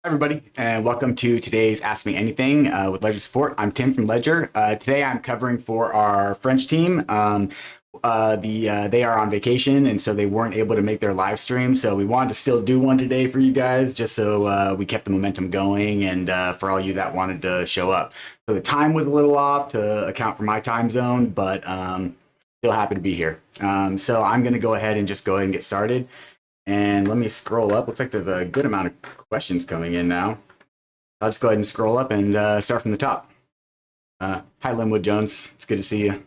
Hi, everybody, and welcome to today's Ask Me Anything with Ledger Support. I'm Tim from Ledger. Today, I'm covering for our French team. They are on vacation, and so they weren't able to make their live stream. So we wanted to still do one today for you guys, just so we kept the momentum going, and for all you that wanted to show up. So the time was a little off to account for my time zone, but still happy to be here. So I'm going to go ahead and get started. And let me scroll up. Looks like there's a good amount of questions coming in now. I'll just go ahead and scroll up and start from the top. Hi, Linwood Jones. It's good to see you.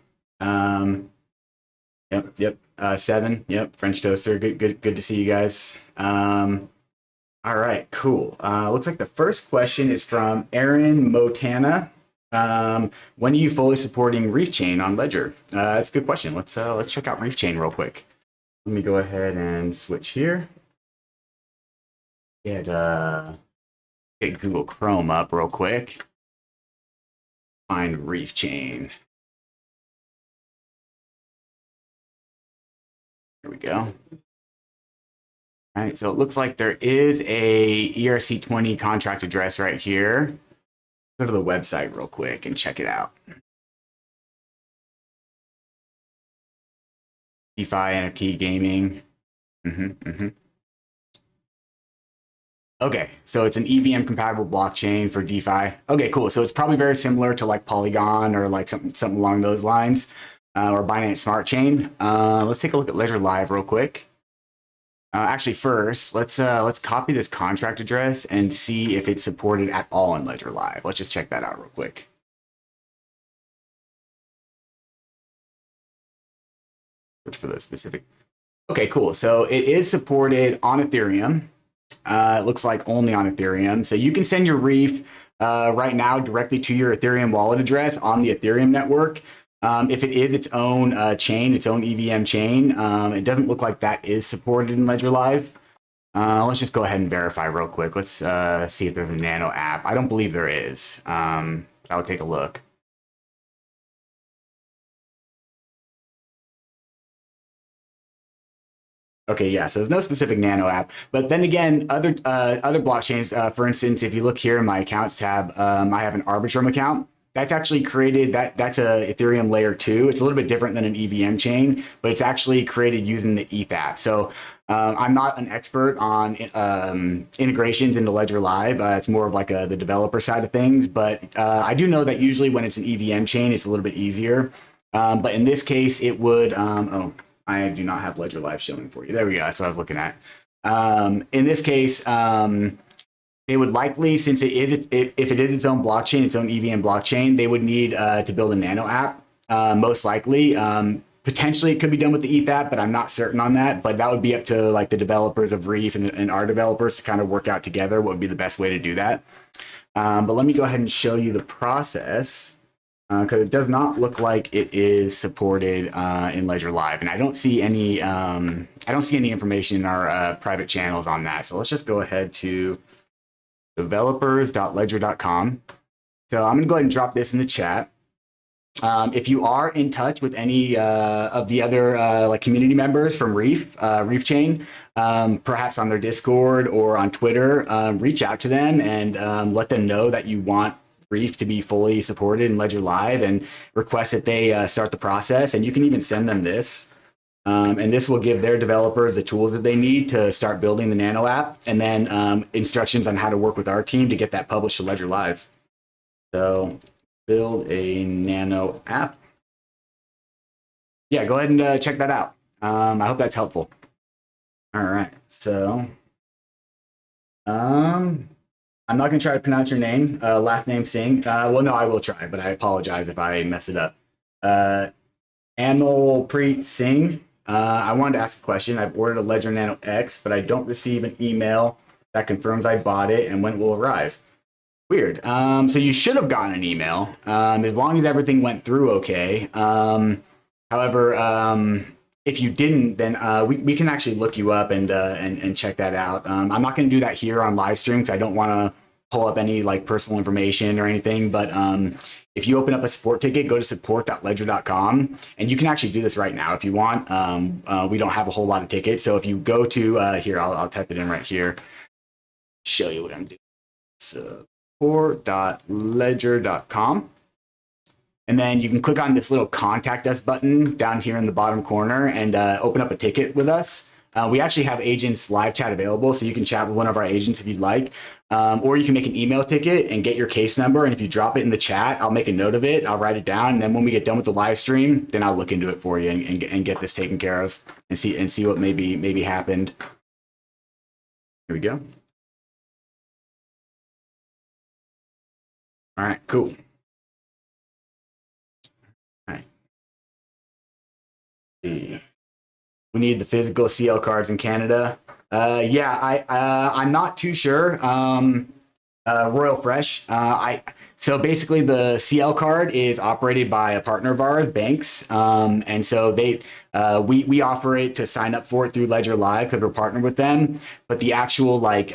Yep. Seven. Yep. French toaster. Good to see you guys. All right, cool. Looks like the first question is from Aaron Motana. When are you fully supporting Reef Chain on Ledger? That's a good question. Let's check out Reef Chain real quick. Let me go ahead and switch here. Get Google Chrome up real quick. Find Reef Chain. Here we go. All right, so it looks like there is a ERC20 contract address right here. Go to the website real quick and check it out. DeFi, NFT, gaming. Okay, so it's an EVM compatible blockchain for DeFi. Okay, cool. So it's probably very similar to like Polygon or like something along those lines, or Binance Smart Chain. Let's take a look at Ledger Live real quick. Actually, first, let's copy this contract address and see if it's supported at all in Ledger Live. Let's just check that out real quick. For the specific. Okay, cool. So it is supported on Ethereum. It looks like only on Ethereum. So you can send your Reef right now directly to your Ethereum wallet address on the Ethereum network. If it is its own chain, its own EVM chain, it doesn't look like that is supported in Ledger Live. Let's just go ahead and verify real quick. Let's see if there's a Nano app. I don't believe there is. I'll take a look. Okay, yeah, so there's no specific Nano app. But then again, other blockchains, for instance, if you look here in my accounts tab, I have an Arbitrum account. That's actually created, that's a Ethereum layer 2. It's a little bit different than an EVM chain, but it's actually created using the ETH app. So I'm not an expert on integrations into Ledger Live. It's more of like the developer side of things. But I do know that usually when it's an EVM chain, it's a little bit easier. But in this case, it would, I do not have Ledger Live showing for you. There we go. That's what I was looking at. In this case, they would likely, since it is, if it is its own blockchain, its own EVM blockchain, they would need to build a Nano app, most likely. Potentially, it could be done with the ETH app, but I'm not certain on that. But that would be up to like the developers of Reef and our developers to kind of work out together what would be the best way to do that. But let me go ahead and show you the process. Because it does not look like it is supported in Ledger Live, and I don't see any information in our private channels on that. So let's just go ahead to developers.ledger.com. So I'm gonna go ahead and drop this in the chat. If you are in touch with any of the other like community members from Reef Chain, perhaps on their Discord or on Twitter, reach out to them and let them know that you want Reef to be fully supported in Ledger Live and request that they start the process. And you can even send them this. And this will give their developers the tools that they need to start building the Nano app, and then instructions on how to work with our team to get that published to Ledger Live. So build a Nano app. Yeah, go ahead and check that out. I hope that's helpful. All right, so I'm not going to try to pronounce your name, last name Singh. Well, no, I will try, but I apologize if I mess it up. Amalpreet Singh, I wanted to ask a question. I've ordered a Ledger Nano X, but I don't receive an email that confirms I bought it and when it will arrive. Weird. So you should have gotten an email, as long as everything went through okay. However, if you didn't, then we can actually look you up and check that out. I'm not going to do that here on live stream because I don't want to pull up any like personal information or anything. But if you open up a support ticket, go to support.ledger.com, and you can actually do this right now if you want. We don't have a whole lot of tickets, so if you go to here, I'll type it in right here, show you what I'm doing. support.ledger.com. And then you can click on this little contact us button down here in the bottom corner and open up a ticket with us. We actually have agents live chat available, so you can chat with one of our agents if you'd like. Or you can make an email ticket and get your case number. And if you drop it in the chat, I'll make a note of it. I'll write it down. And then when we get done with the live stream, then I'll look into it for you and get this taken care of and see what maybe happened. Here we go. All right, cool. All right. See. We need the physical CL cards in Canada. Yeah, I'm not too sure. Royal Fresh. So basically the CL card is operated by a partner of ours, banks, and so we offer it to sign up for it through Ledger Live because we're partnered with them. But the actual like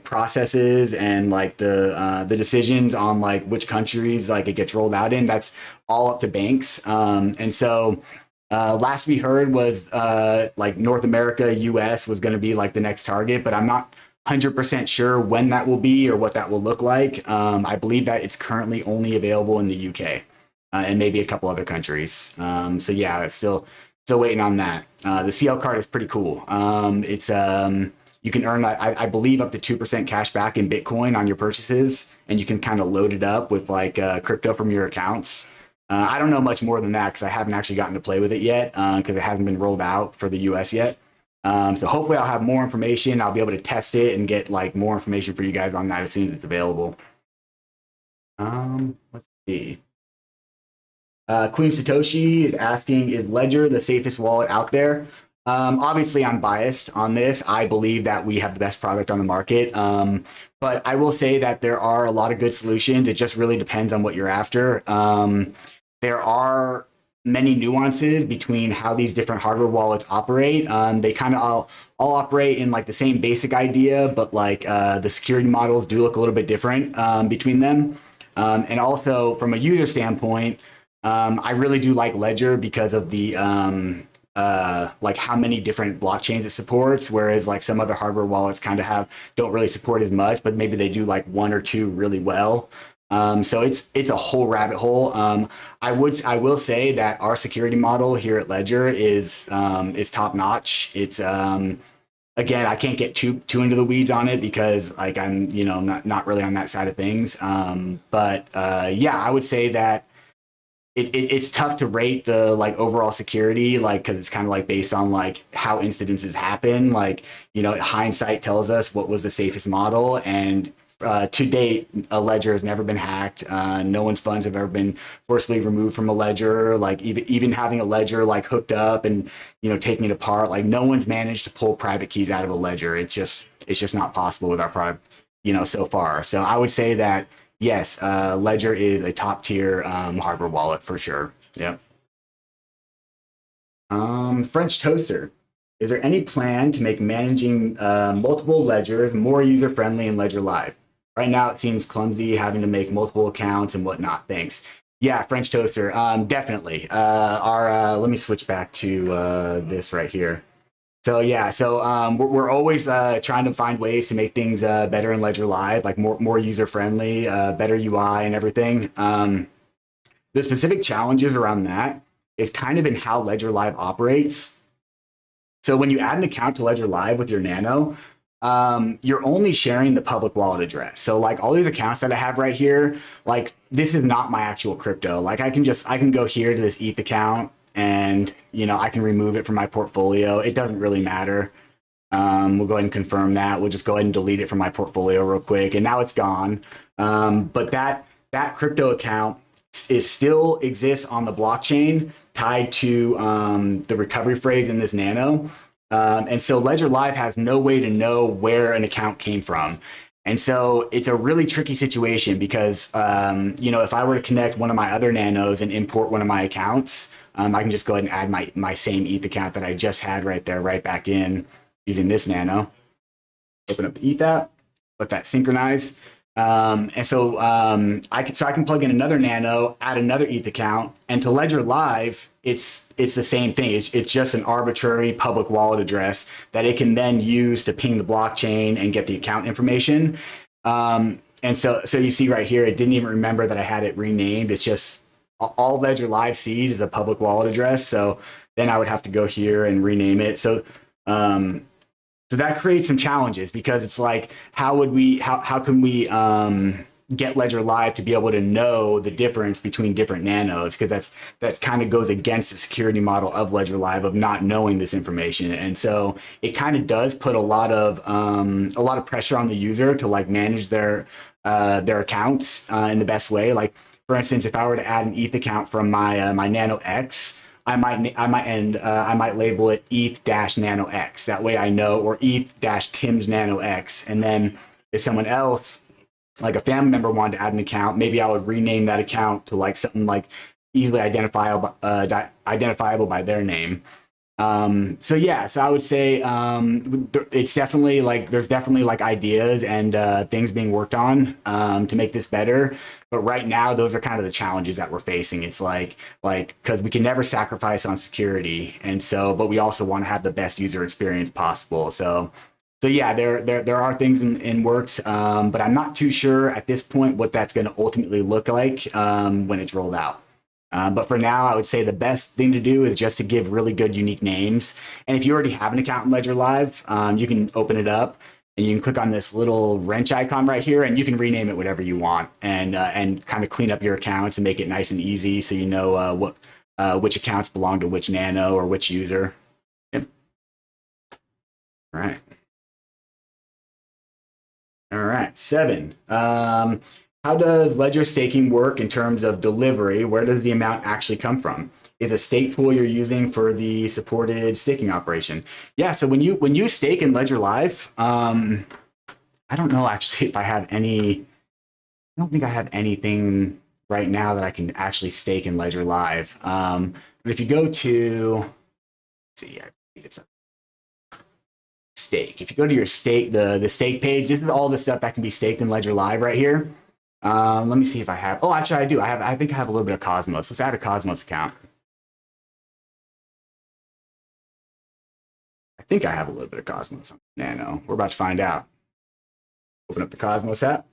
processes and like the decisions on like which countries like it gets rolled out in, that's all up to banks. And so. Last we heard was like North America, US was going to be like the next target, but I'm not 100% sure when that will be or what that will look like. I believe that it's currently only available in the UK and maybe a couple other countries. So yeah, it's still waiting on that. The CL card is pretty cool. It's you can earn, I believe, up to 2% cash back in Bitcoin on your purchases, and you can kind of load it up with like crypto from your accounts. I don't know much more than that because I haven't actually gotten to play with it yet because it hasn't been rolled out for the US yet. So hopefully I'll have more information. I'll be able to test it and get like more information for you guys on that as soon as it's available. Let's see. Queen Satoshi is asking, is Ledger the safest wallet out there? Obviously, I'm biased on this. I believe that we have the best product on the market. But I will say that there are a lot of good solutions. It just really depends on what you're after. There are many nuances between how these different hardware wallets operate. They kind of all operate in like the same basic idea, but like the security models do look a little bit different between them. And also from a user standpoint, I really do like Ledger because of the like how many different blockchains it supports, whereas like some other hardware wallets kind of don't really support as much, but maybe they do like one or two really well. So it's a whole rabbit hole. I will say that our security model here at Ledger is top notch. It's again, I can't get too into the weeds on it because like I'm not really on that side of things. But yeah, I would say that it's tough to rate the like overall security, like because it's kind of like based on like how incidences happen. Like hindsight tells us what was the safest model, and to date, a ledger has never been hacked. No one's funds have ever been forcibly removed from a ledger. Like even having a ledger like hooked up and taking it apart, like no one's managed to pull private keys out of a ledger. It's just not possible with our product, so far. So I would say that yes, Ledger is a top tier hardware wallet for sure. Yep. French Toaster. Is there any plan to make managing multiple ledgers more user friendly in Ledger Live? Right now, it seems clumsy having to make multiple accounts and whatnot. Thanks. Yeah, French Toaster, definitely. Let me switch back to this right here. So yeah, we're always trying to find ways to make things better in Ledger Live, like more user friendly, better UI and everything. The specific challenges around that is kind of in how Ledger Live operates. So when you add an account to Ledger Live with your Nano, you're only sharing the public wallet address. So like all these accounts that I have right here, like this is not my actual crypto. Like I can go here to this ETH account and I can remove it from my portfolio. It doesn't really matter. We'll go ahead and confirm that. We'll just go ahead and delete it from my portfolio real quick, and now it's gone. But that crypto account still exists on the blockchain tied to the recovery phrase in this Nano. And so Ledger Live has no way to know where an account came from. And so it's a really tricky situation because, if I were to connect one of my other Nanos and import one of my accounts, I can just go ahead and add my same ETH account that I just had right there, right back in using this Nano. Open up the ETH app, let that synchronize. And so I can plug in another Nano, add another ETH account, and to Ledger Live, it's the same thing. It's just an arbitrary public wallet address that it can then use to ping the blockchain and get the account information. And so you see right here, it didn't even remember that I had it renamed. It's just all Ledger Live sees is a public wallet address. So then I would have to go here and rename it. So so that creates some challenges, because it's like, how can we get Ledger Live to be able to know the difference between different nanos? Because that's kind of goes against the security model of Ledger Live of not knowing this information. And so it kind of does put a lot of pressure on the user to like manage their accounts in the best way. Like, for instance, if I were to add an ETH account from my Nano X, I might label it ETH-Nano X. That way I know, or ETH-Tim's Nano X. And then if someone else, like a family member, wanted to add an account, maybe I would rename that account to like something like easily identifiable by their name. So yeah, so I would say it's definitely like, there's definitely like ideas and things being worked on to make this better. But right now, those are kind of the challenges that we're facing. It's like because we can never sacrifice on security, and so, but we also want to have the best user experience possible. So yeah, there are things in works, but I'm not too sure at this point what that's going to ultimately look like when it's rolled out. But for now, I would say the best thing to do is just to give really good, unique names. And if you already have an account in Ledger Live, you can open it up and you can click on this little wrench icon right here, and you can rename it whatever you want, and kind of clean up your accounts and make it nice and easy, so you know which accounts belong to which nano or which user. Yep. All right. All right. 7. How does Ledger staking work in terms of delivery? Where does the amount actually come from? Is a stake pool you're using for the supported staking operation? Yeah, so when you stake in Ledger Live, I don't know actually if I have any. I don't think I have anything right now that I can actually stake in Ledger Live. But if you go to, let's see, I think it's stake. If you go to your stake, the stake page, this is all the stuff that can be staked in Ledger Live right here. Let me see if I have. Oh, actually, I do. I think I have a little bit of Cosmos. Let's add a Cosmos account. I think I have a little bit of Cosmos on Nano. We're about to find out. Open up the Cosmos app.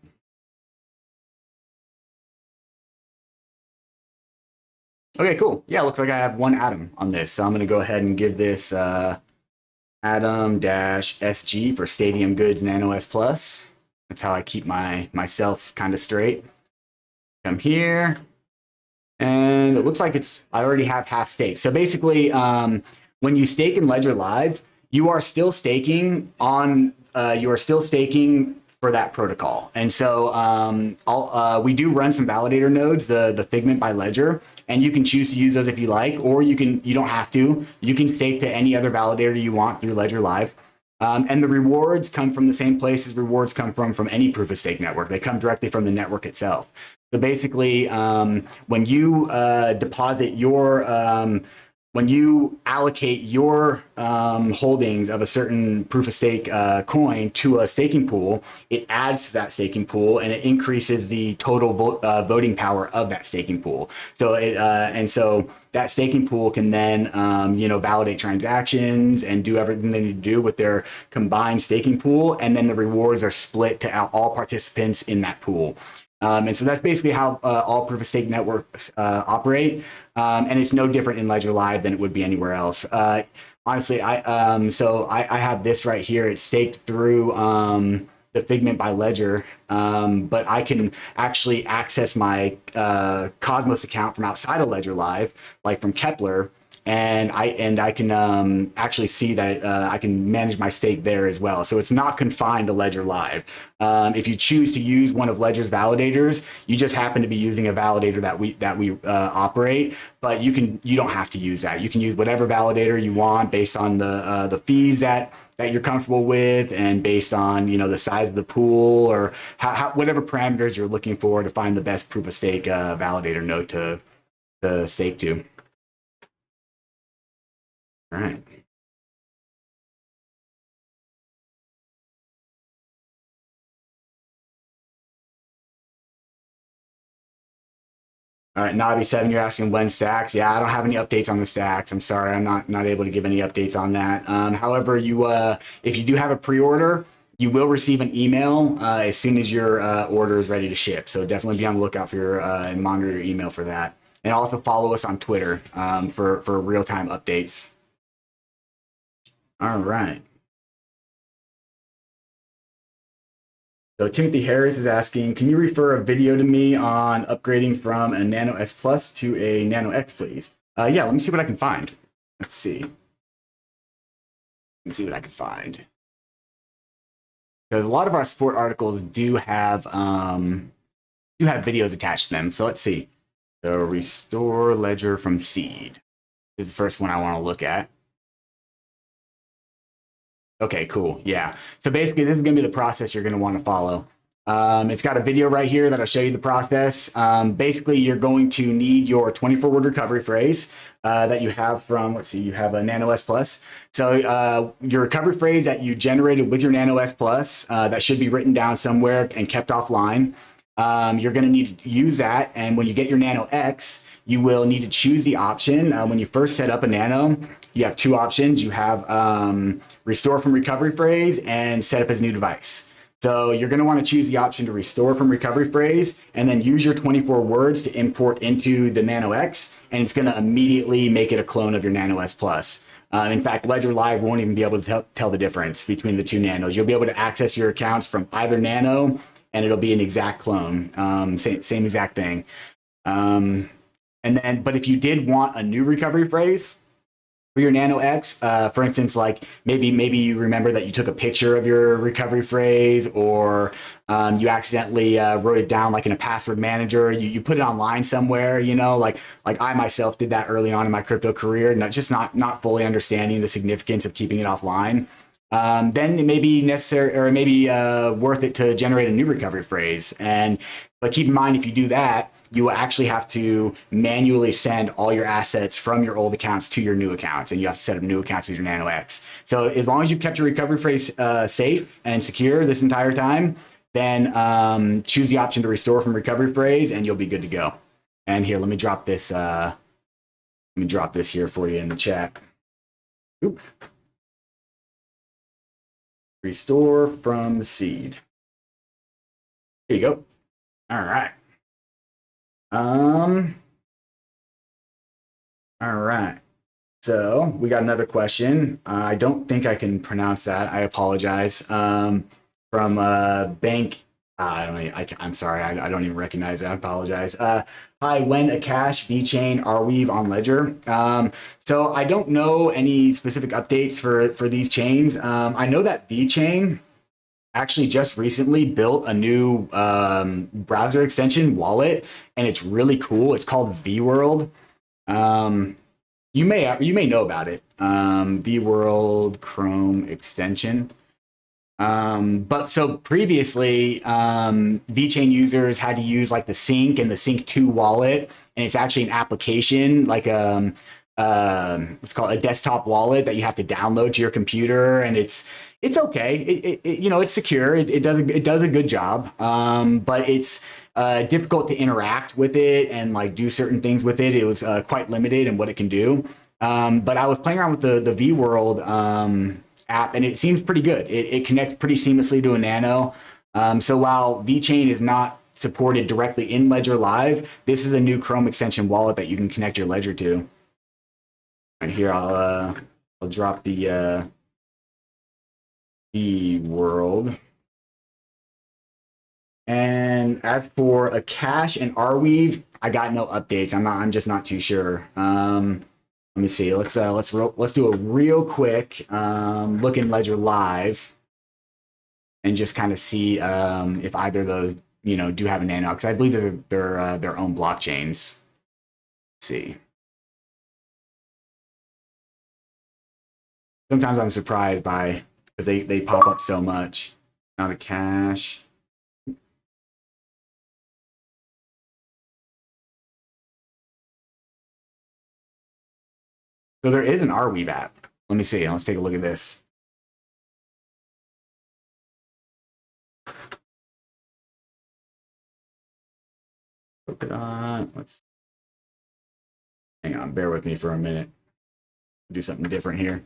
Okay, cool. Yeah, looks like I have one atom on this. So I'm going to go ahead and give this atom-SG for Stadium Goods Nano S Plus. That's how I keep myself kind of straight. Come here. And it looks like I already have half staked. So basically, when you stake in Ledger Live, you are still staking for that protocol. And so we do run some validator nodes, the Figment by Ledger, and you can choose to use those if you like, or you don't have to. You can stake to any other validator you want through Ledger Live. And the rewards come from the same place as rewards come from any proof of stake network. They come directly from the network itself. So basically, when you when you allocate your holdings of a certain proof of stake coin to a staking pool, it adds to that staking pool and it increases the total voting power of that staking pool. So and so that staking pool can then validate transactions and do everything they need to do with their combined staking pool, and then the rewards are split to all participants in that pool. And so that's basically how all proof of stake networks operate. And it's no different in Ledger Live than it would be anywhere else. Honestly, I have this right here. It's staked through the Figment by Ledger, but I can actually access my Cosmos account from outside of Ledger Live, like from Kepler. And I can actually see that I can manage my stake there as well. So it's not confined to Ledger Live. If you choose to use one of Ledger's validators, you just happen to be using a validator that we operate. But you don't have to use that. You can use whatever validator you want based on the fees that you're comfortable with, and based on the size of the pool, or whatever parameters you're looking for to find the best proof of stake validator node to stake to. All right. All right, Navi7, you're asking when stacks. Yeah, I don't have any updates on the stacks. I'm sorry, I'm not able to give any updates on that. However, if you do have a pre-order, You will receive an email as soon as your order is ready to ship. So definitely be on the lookout for your and monitor your email for that. And also follow us on Twitter for real-time updates. All right. So Timothy Harris is asking, can you refer a video to me on upgrading from a Nano S Plus to a Nano X, please? Yeah, let me see what I can find. Let's see. Let's see what I can find. Because a lot of our support articles do have videos attached to them. So let's see. So restore ledger from seed is the first one I want to look at. Okay, cool. Yeah. So basically, this is going to be the process you're going to want to follow. It's got a video right here that'll show you the process. Basically, you're going to need your 24-word recovery phrase that you have from, let's see, you have a Nano S Plus. So your recovery phrase that you generated with your Nano S Plus that should be written down somewhere and kept offline. You're going to need to use that. And when you get your Nano X, you will need to choose the option. When you first set up a Nano, you have two options. You have restore from recovery phrase and set up as new device. So you're going to want to choose the option to restore from recovery phrase and then use your 24 words to import into the Nano X, and it's going to immediately make it a clone of your Nano S Plus. In fact, Ledger Live won't even be able to tell the difference between the two Nanos. You'll be able to access your accounts from either Nano, and it'll be an exact clone, same exact thing. But if you did want a new recovery phrase for your Nano X, for instance, like maybe you remember that you took a picture of your recovery phrase, or you accidentally wrote it down like in a password manager. You put it online somewhere, you know, like I myself did that early on in my crypto career, not fully understanding the significance of keeping it offline. Then it may be necessary, or it may be worth it to generate a new recovery phrase. But keep in mind, if you do that, you will actually have to manually send all your assets from your old accounts to your new accounts, and you have to set up new accounts with your Nano X. So as long as you've kept your recovery phrase safe and secure this entire time, then choose the option to restore from recovery phrase, and you'll be good to go. And here, let me drop this. Let me drop this here for you in the chat. Oop. Restore from seed. There you go. All right. All right. So we got another question. I don't think I can pronounce that. I apologize. From Bank. I'm sorry. I don't even recognize it. I apologize. Hi, when a cache, VeChain, Arweave on Ledger. So I don't know any specific updates for these chains. I know that VeChain actually just recently built a new browser extension wallet, and it's really cool. It's called VWorld. You may know about it. VWorld Chrome extension. But so previously, VeChain users had to use like the Sync and the Sync 2 wallet, and it's actually an application like it's called a desktop wallet that you have to download to your computer, and it's okay. It's secure. It does a good job. But it's difficult to interact with it and like do certain things with it. It was quite limited in what it can do. But I was playing around with the VWorld app, and it seems pretty good. It connects pretty seamlessly to a Nano. So while VeChain is not supported directly in Ledger Live, this is a new Chrome extension wallet that you can connect your Ledger to. And here I'll drop the VWorld. And as for a cache and Arweave, I got no updates. I'm just not too sure. Let me see. Let's do a real quick look in Ledger Live and just kind of see if either of those do have a Nano, because I believe they're their own blockchains. Let's see. Sometimes I'm surprised because they pop up so much. Not a cache. So there is an Arweave app. Let me see. Let's take a look at this. Let's hang on. Bear with me for a minute. Do something different here.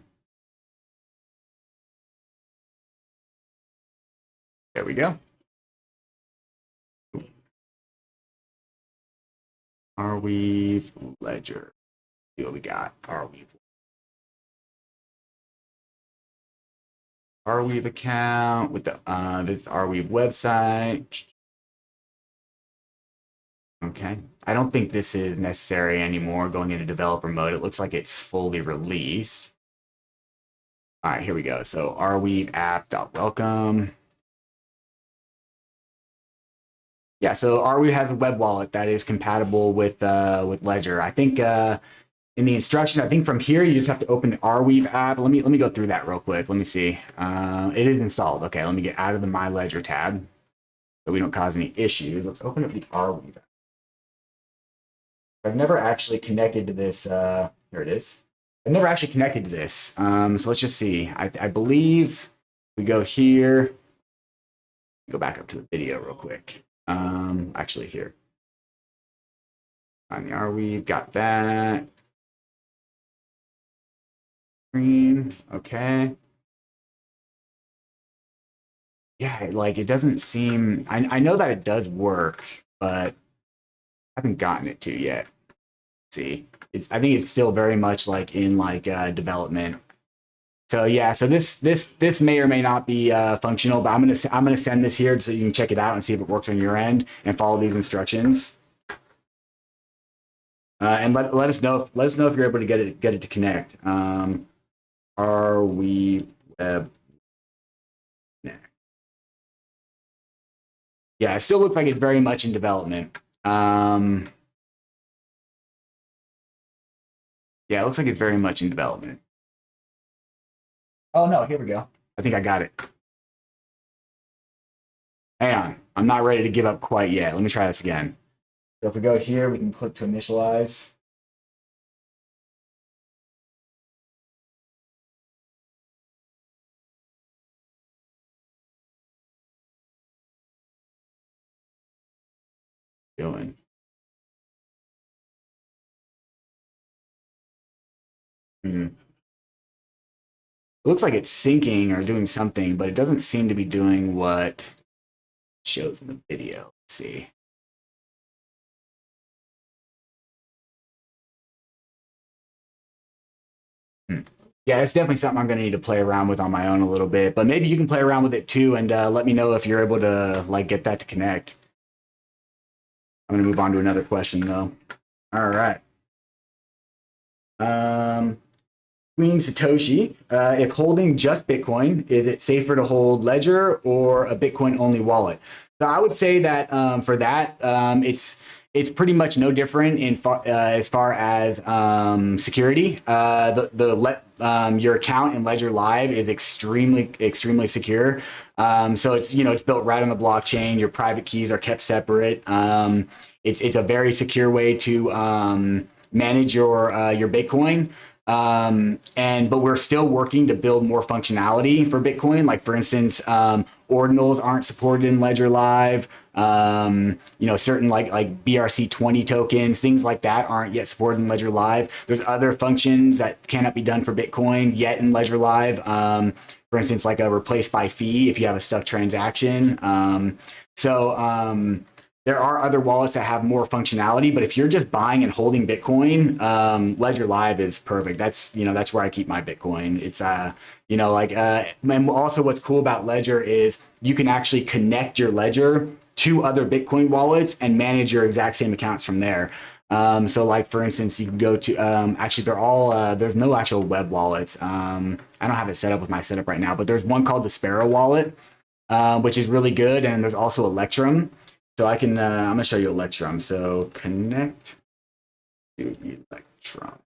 There we go. Arweave ledger. See what we got. Arweave account with the this Arweave website. Okay. I don't think this is necessary anymore going into developer mode. It looks like it's fully released. All right, here we go. So Arweave app.welcome. Yeah, so Arweave has a web wallet that is compatible with Ledger. I think in the instructions, I think from here you just have to open the Arweave app. Let me go through that real quick. Let me see. It is installed. Okay, let me get out of the My Ledger tab so we don't cause any issues. Let's open up the Arweave app. I've never actually connected to this. Here it is. I've never actually connected to this. So let's just see. I believe we go here. Go back up to the video real quick. Actually here. On the Arweave, got that. Screen, okay. Yeah, like it doesn't seem, I know that it does work, but I haven't gotten it to yet. Let's see, I think it's still very much like in like development. So yeah, so this may or may not be functional, but I'm gonna send this here so you can check it out and see if it works on your end and follow these instructions. And let us know if you're able to get it to connect. Arweave web connect. Yeah, it still looks like it's very much in development. Yeah, it looks like it's very much in development. Oh no, here we go. I think I got it. Hang on, I'm not ready to give up quite yet. Let me try this again. So if we go here, we can click to initialize. Going. It looks like it's syncing or doing something, but it doesn't seem to be doing what it shows in the video. Let's see. Yeah, it's definitely something I'm going to need to play around with on my own a little bit, but maybe you can play around with it too and let me know if you're able to like get that to connect. I'm going to move on to another question though. All right. Queen Satoshi, if holding just Bitcoin, is it safer to hold Ledger or a Bitcoin only wallet? So I would say that for that, it's pretty much no different as far as security. Your account in Ledger Live is extremely secure. So it's built right on the blockchain. Your private keys are kept separate. It's a very secure way to manage your Bitcoin. But we're still working to build more functionality for Bitcoin. Like for instance, ordinals aren't supported in Ledger Live. Certain like BRC20 tokens, things like that aren't yet supported in Ledger Live. There's other functions that cannot be done for Bitcoin yet in Ledger Live. For instance, like a replace by fee if you have a stuck transaction. There are other wallets that have more functionality, but if you're just buying and holding Bitcoin, Ledger Live is perfect. That's where I keep my Bitcoin. It's and also what's cool about Ledger is you can actually connect your Ledger to other Bitcoin wallets and manage your exact same accounts from there. So like for instance, you can go to actually they're all there's no actual web wallets. I don't have it set up with my setup right now, but there's one called the Sparrow wallet, which is really good, and there's also Electrum. So I can, I'm going to show you Electrum. So connect to Electrum.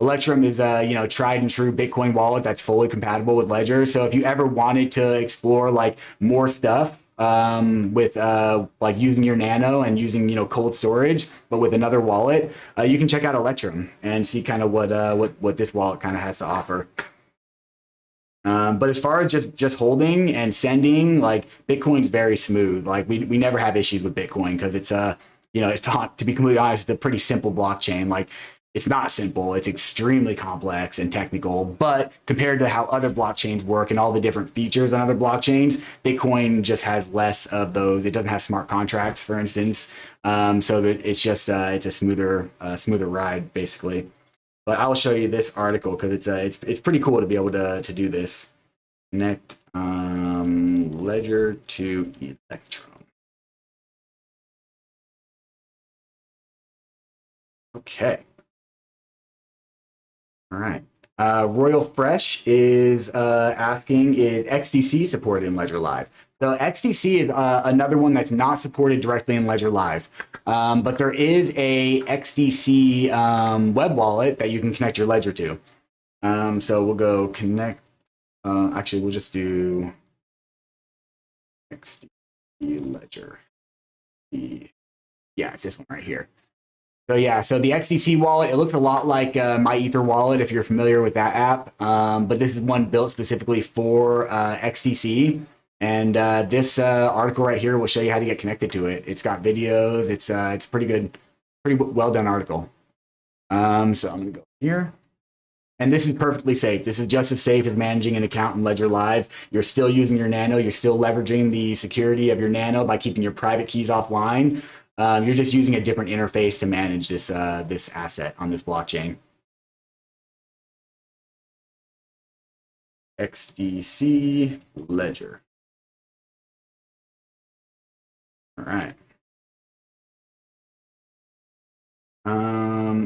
Electrum is a, tried and true Bitcoin wallet that's fully compatible with Ledger. So if you ever wanted to explore like more stuff with like using your Nano and using, cold storage, but with another wallet, you can check out Electrum and see kind of what this wallet kind of has to offer. But as far as just holding and sending, like Bitcoin's very smooth. Like we never have issues with Bitcoin because it's to be completely honest, it's a pretty simple blockchain. Like it's not simple. It's extremely complex and technical, but compared to how other blockchains work and all the different features on other blockchains, Bitcoin just has less of those. It doesn't have smart contracts, for instance. So that it's just it's a smoother ride, basically. But I'll show you this article because it's pretty cool to be able to do this. Connect Ledger to Electrum. Okay. All right. Royal Fresh is asking, is XDC supported in Ledger Live? So XDC is another one that's not supported directly in Ledger Live. But there is a XDC web wallet that you can connect your Ledger to. So we'll go connect. Actually, we'll just do XDC Ledger. Yeah, it's this one right here. So yeah, so the XDC wallet, it looks a lot like My Ether wallet if you're familiar with that app. But this is one built specifically for XDC. And this article right here will show you how to get connected to it. It's got videos. It's pretty good, pretty well done article. So I'm gonna go here. And this is perfectly safe. This is just as safe as managing an account in Ledger Live. You're still using your Nano. You're still leveraging the security of your Nano by keeping your private keys offline. You're just using a different interface to manage this this asset on this blockchain. XDC Ledger. All right.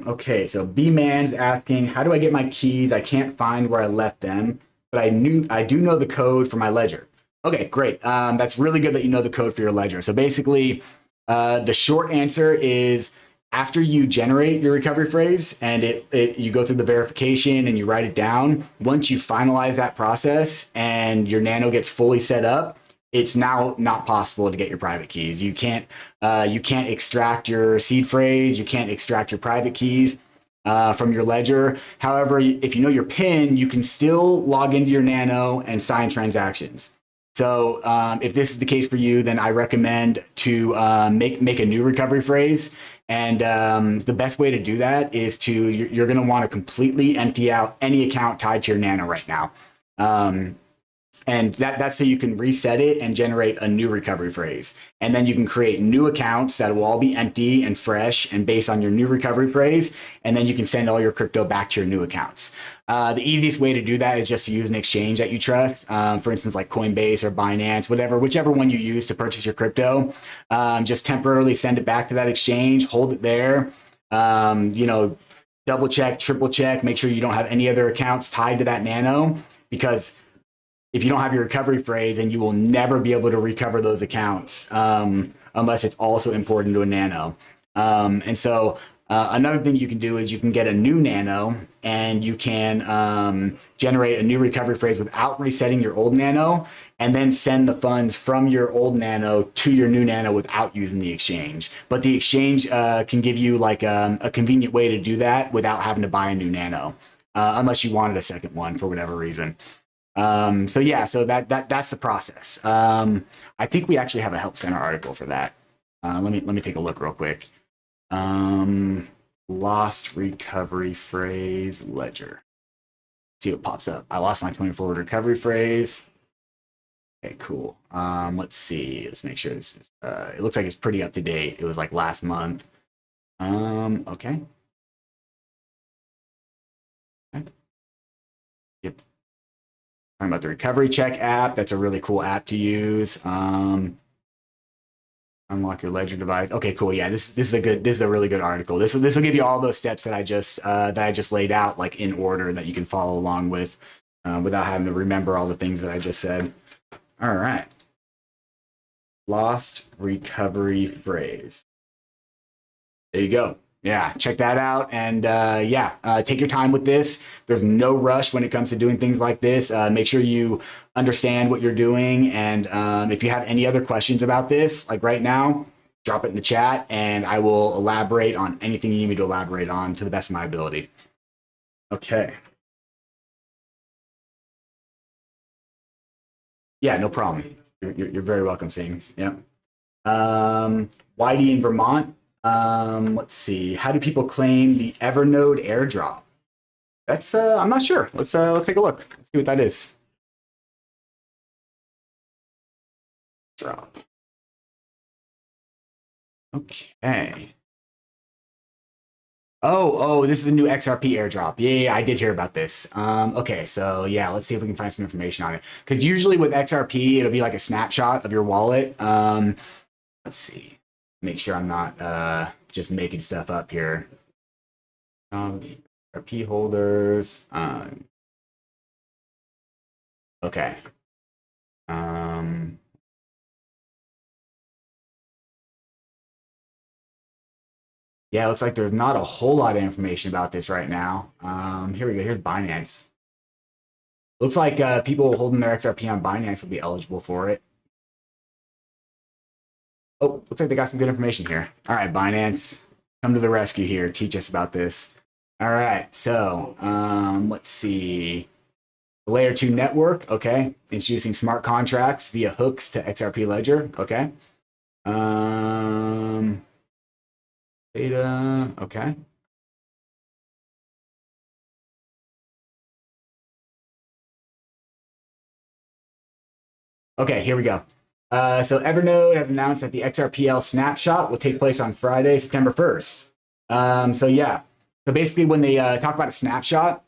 Okay, so B-Man's asking, how do I get my keys? I can't find where I left them, but I do know the code for my ledger. Okay, great. That's really good that you know the code for your ledger. So basically, the short answer is after you generate your recovery phrase and you go through the verification and you write it down, once you finalize that process and your Nano gets fully set up, it's now not possible to get your private keys. You can't extract your seed phrase. You can't extract your private keys from your ledger. However, if you know your PIN, you can still log into your Nano and sign transactions. So if this is the case for you, then I recommend to make a new recovery phrase. And the best way to do that is you're going to want to completely empty out any account tied to your Nano right now. And that's so you can reset it and generate a new recovery phrase. And then you can create new accounts that will all be empty and fresh and based on your new recovery phrase. And then you can send all your crypto back to your new accounts. The easiest way to do that is just to use an exchange that you trust. For instance, like Coinbase or Binance, whichever one you use to purchase your crypto. Just temporarily send it back to that exchange, hold it there. Double check, triple check, make sure you don't have any other accounts tied to that Nano, because if you don't have your recovery phrase, and you will never be able to recover those accounts unless it's also imported into a Nano. And so another thing you can do is you can get a new Nano and you can generate a new recovery phrase without resetting your old Nano, and then send the funds from your old Nano to your new Nano without using the exchange. But the exchange can give you like a convenient way to do that without having to buy a new Nano, unless you wanted a second one for whatever reason. So that's the process. I think we actually have a help center article for that. Let me take a look real quick. Lost recovery phrase ledger. See what pops up. I lost my 24-word recovery phrase. Okay, cool. Let's see. Let's make sure this is. It looks like it's pretty up to date. It was like last month. Okay. Yep. Talking about the Recovery Check app. That's a really cool app to use. Unlock your ledger device. Okay, cool. Yeah, this is a really good article. This will give you all those steps that I just laid out, like in order, that you can follow along with without having to remember all the things that I just said. All right. Lost recovery phrase. There you go. Yeah, check that out. And take your time with this. There's no rush when it comes to doing things like this. Make sure you understand what you're doing. And if you have any other questions about this, like right now, drop it in the chat and I will elaborate on anything you need me to elaborate on to the best of my ability. Okay. Yeah, no problem. You're very welcome, Sing. Yeah. Whitey in Vermont. Let's see. How do people claim the Evernode airdrop? That's I'm not sure. Let's take a look. Let's see what that is. Drop. Okay. Oh, this is a new XRP airdrop. Yeah, I did hear about this. Okay, so yeah, let's see if we can find some information on it. Because usually with XRP, it'll be like a snapshot of your wallet. Let's see. Make sure I'm not just making stuff up here. XRP holders. Okay. Yeah, it looks like there's not a whole lot of information about this right now. Here we go. Here's Binance. Looks like people holding their XRP on Binance will be eligible for it. Oh, looks like they got some good information here. All right, Binance, come to the rescue here. Teach us about this. All right, so let's see. Layer 2 network, okay. Introducing smart contracts via hooks to XRP Ledger, okay. Data, okay. Okay, here we go. So Evernode has announced that the XRPL snapshot will take place on Friday, September 1st. So yeah, so basically when they talk about a snapshot,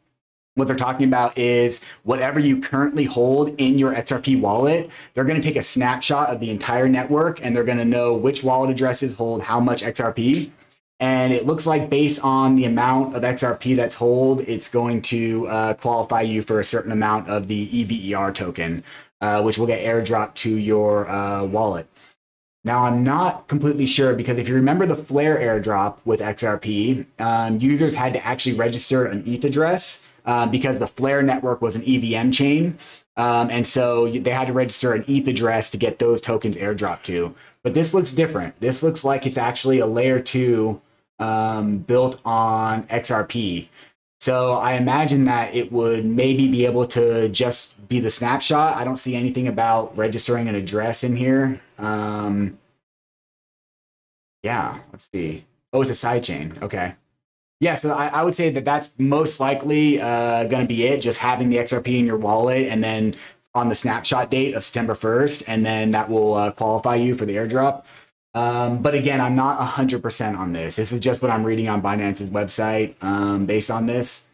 what they're talking about is whatever you currently hold in your XRP wallet, they're going to take a snapshot of the entire network and they're going to know which wallet addresses hold how much XRP. And it looks like based on the amount of XRP that's hold, it's going to qualify you for a certain amount of the EVER token, which will get airdropped to your wallet. Now, I'm not completely sure because if you remember the Flare airdrop with XRP, users had to actually register an ETH address because the Flare network was an EVM chain. And so they had to register an ETH address to get those tokens airdropped to. But this looks different. This looks like it's actually a layer 2 built on XRP. So I imagine that it would maybe be able to just be the snapshot. I don't see anything about registering an address in here. Yeah, let's see. Oh, it's a sidechain. Okay. Yeah, so I would say that that's most likely going to be it, just having the XRP in your wallet and then on the snapshot date of September 1st, and then that will qualify you for the airdrop. But again, I'm not 100% on this. This is just what I'm reading on Binance's website based on this.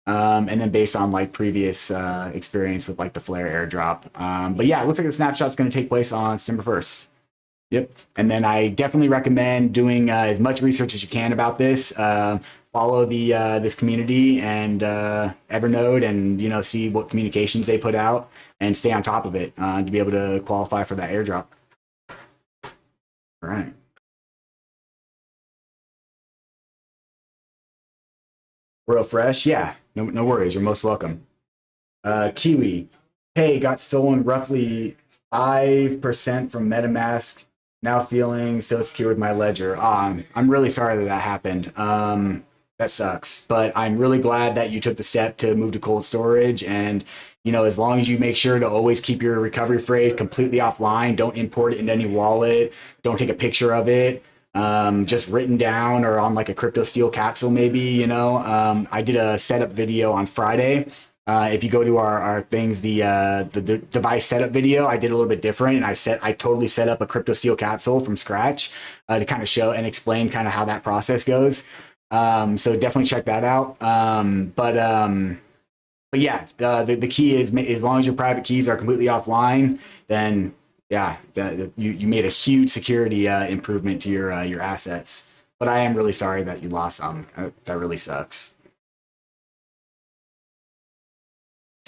And then based on like previous experience with like the Flare airdrop. But yeah, it looks like the snapshot's going to take place on September 1st. Yep. And then I definitely recommend doing as much research as you can about this. Follow the this community and Evernode, and see what communications they put out, and stay on top of it to be able to qualify for that airdrop. All right. Real fresh, yeah. No worries. You're most welcome. Kiwi, hey, got stolen roughly 5% from MetaMask. Now feeling so secure with my ledger. I'm really sorry that happened. That sucks, but I'm really glad that you took the step to move to cold storage. And as long as you make sure to always keep your recovery phrase completely offline, don't import it into any wallet, don't take a picture of it. Just written down or on like a crypto steel capsule, maybe. I did a setup video on Friday. If you go to our things, the device setup video, I did a little bit different, and I totally set up a crypto steel capsule from scratch to kind of show and explain kind of how that process goes. So definitely check that out. But yeah, the key is as long as your private keys are completely offline, then yeah, you made a huge security improvement to your assets. But I am really sorry that you lost some. That really sucks.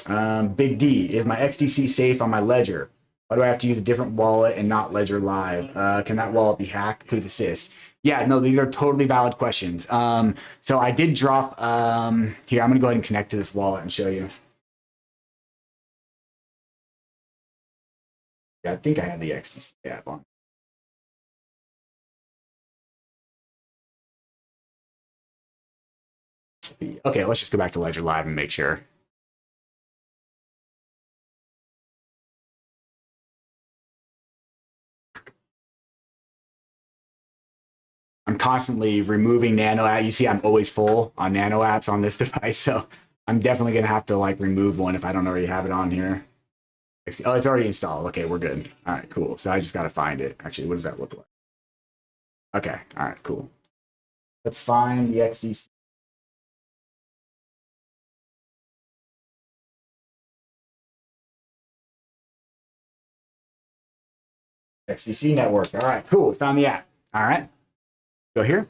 Big D, is my XDC safe on my ledger? Why do I have to use a different wallet and not Ledger Live? Can that wallet be hacked? Please assist. Yeah, no, these are totally valid questions. So I did drop here. I'm gonna go ahead and connect to this wallet and show you. Yeah, I think I have the XDC app on. Okay, let's just go back to Ledger Live and make sure. I'm constantly removing nano apps. You see, I'm always full on nano apps on this device, so I'm definitely gonna have to like remove one if I don't already have it on here. Oh, it's already installed. Okay, we're good. All right, cool. So I just gotta find it. Actually, what does that look like? Okay, all right, cool. Let's find the XDC. XDC network. All right, cool. We found the app. All right, go here.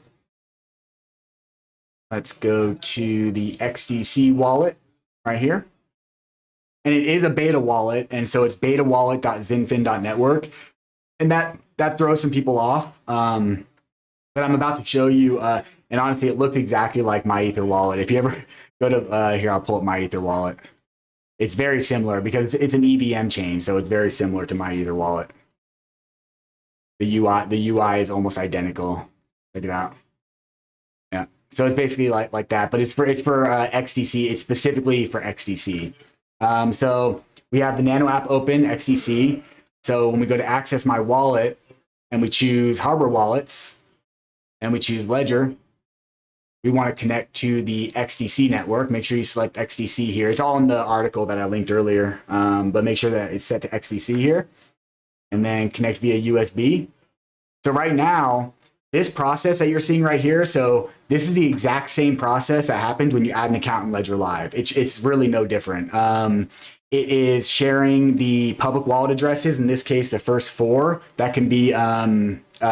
Let's go to the XDC wallet right here. And it is a beta wallet, and so it's betawallet.zinfin.network. And that throws some people off. But I'm about to show you, and honestly, it looks exactly like MyEther wallet. If you ever go to, here, I'll pull up MyEther wallet. It's very similar because it's an EVM chain, so it's very similar to MyEther wallet. The UI is almost identical. Check it out. Yeah. So it's basically like that, but it's for XDC. It's specifically for XDC. So we have the Nano app open, XDC. So when we go to access my wallet and we choose hardware wallets and we choose Ledger, we want to connect to the XDC network. Make sure you select XDC here. It's all in the article that I linked earlier, but make sure that it's set to XDC here and then connect via USB. So right now, this process that you're seeing right here, so this is the exact same process that happens when you add an account in Ledger Live. It's really no different. It is sharing the public wallet addresses, in this case, the first 4 that can be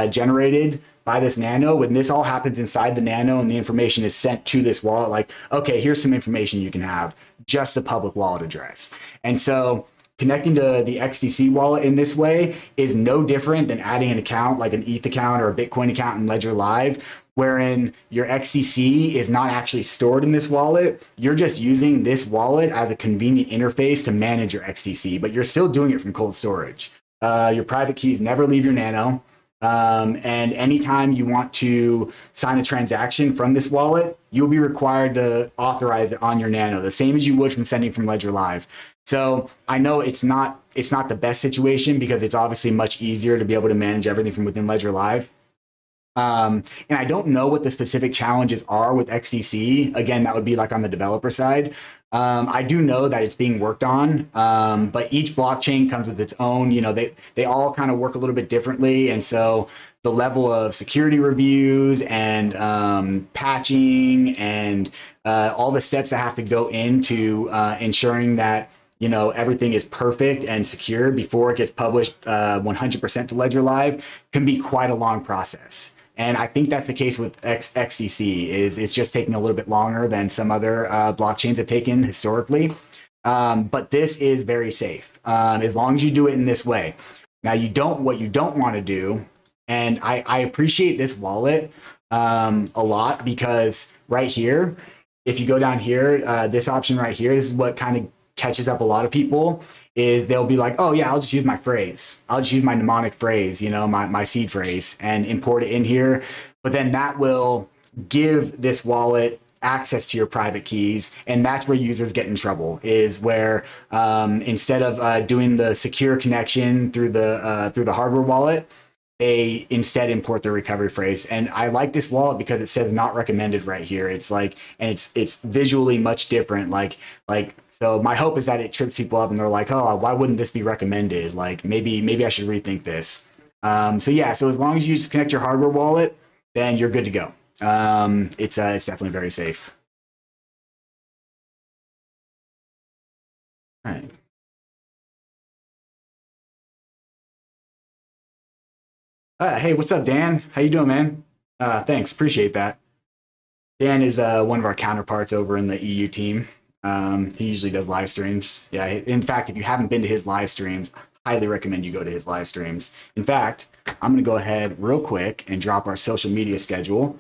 generated by this Nano. When this all happens inside the Nano and the information is sent to this wallet, like, okay, here's some information you can have, just a public wallet address. And so connecting to the XDC wallet in this way is no different than adding an account like an ETH account or a Bitcoin account in Ledger Live, wherein your XDC is not actually stored in this wallet. You're just using this wallet as a convenient interface to manage your XDC, but you're still doing it from cold storage. Your private keys never leave your Nano. And anytime you want to sign a transaction from this wallet, you'll be required to authorize it on your Nano, the same as you would from sending from Ledger Live. So I know it's not the best situation because it's obviously much easier to be able to manage everything from within Ledger Live. And I don't know what the specific challenges are with XDC. Again, that would be like on the developer side. I do know that it's being worked on, but each blockchain comes with its own, they all kind of work a little bit differently. And so the level of security reviews and patching and all the steps that have to go into ensuring that everything is perfect and secure before it gets published 100% to Ledger Live can be quite a long process. And I think that's the case with XDC. It's just taking a little bit longer than some other blockchains have taken historically. But this is very safe as long as you do it in this way. Now, what you don't want to do, and I appreciate this wallet a lot because right here, if you go down here, this option right here, this is what kind of catches up a lot of people, is they'll be like, oh yeah, I'll just use my phrase. I'll just use my mnemonic phrase, my seed phrase and import it in here. But then that will give this wallet access to your private keys. And that's where users get in trouble, is where instead of doing the secure connection through the hardware wallet, they instead import the recovery phrase. And I like this wallet because it says not recommended right here. It's like, and it's visually much different. So my hope is that it trips people up and they're like, oh, why wouldn't this be recommended? Like maybe I should rethink this. So as long as you just connect your hardware wallet, then you're good to go. It's definitely very safe. All right. Hey, what's up, Dan? How you doing, man? Thanks, appreciate that. Dan is one of our counterparts over in the EU team. He usually does live streams. Yeah, in fact, if you haven't been to his live streams, highly recommend you go to his live streams. In fact, I'm going to go ahead real quick and drop our social media schedule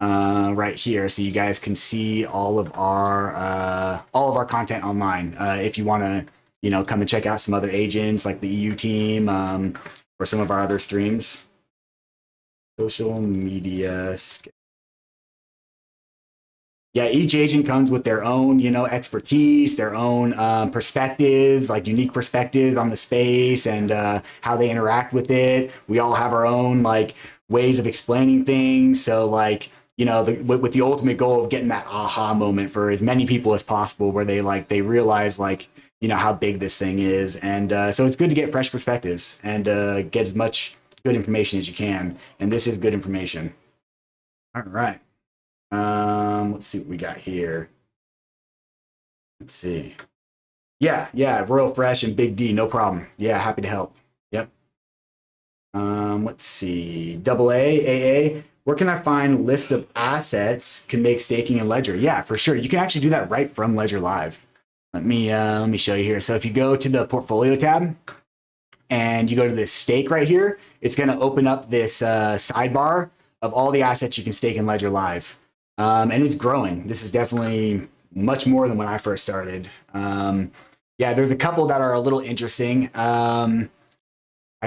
right here so you guys can see all of our content online. If you want to, come and check out some other agents like the EU team or some of our other streams. Social media schedule. Yeah, each agent comes with their own, expertise, their own perspectives, like unique perspectives on the space and how they interact with it. We all have our own ways of explaining things. So like, you know, with the ultimate goal of getting that aha moment for as many people as possible, where they realize like, you know, how big this thing is. And so it's good to get fresh perspectives and get as much good information as you can. And this is good information. All right. Let's see what we got here. Let's see. Yeah, Royal Fresh and Big D, no problem. Yeah, happy to help. Yep. Let's see. Double AA. Where can I find list of assets can make staking and Ledger? Yeah, for sure. You can actually do that right from Ledger Live. Let me show you here. So if you go to the portfolio tab and you go to this stake right here, it's going to open up this sidebar of all the assets you can stake in Ledger Live. And it's growing. This is definitely much more than when I first started. Yeah, there's a couple that are a little interesting. I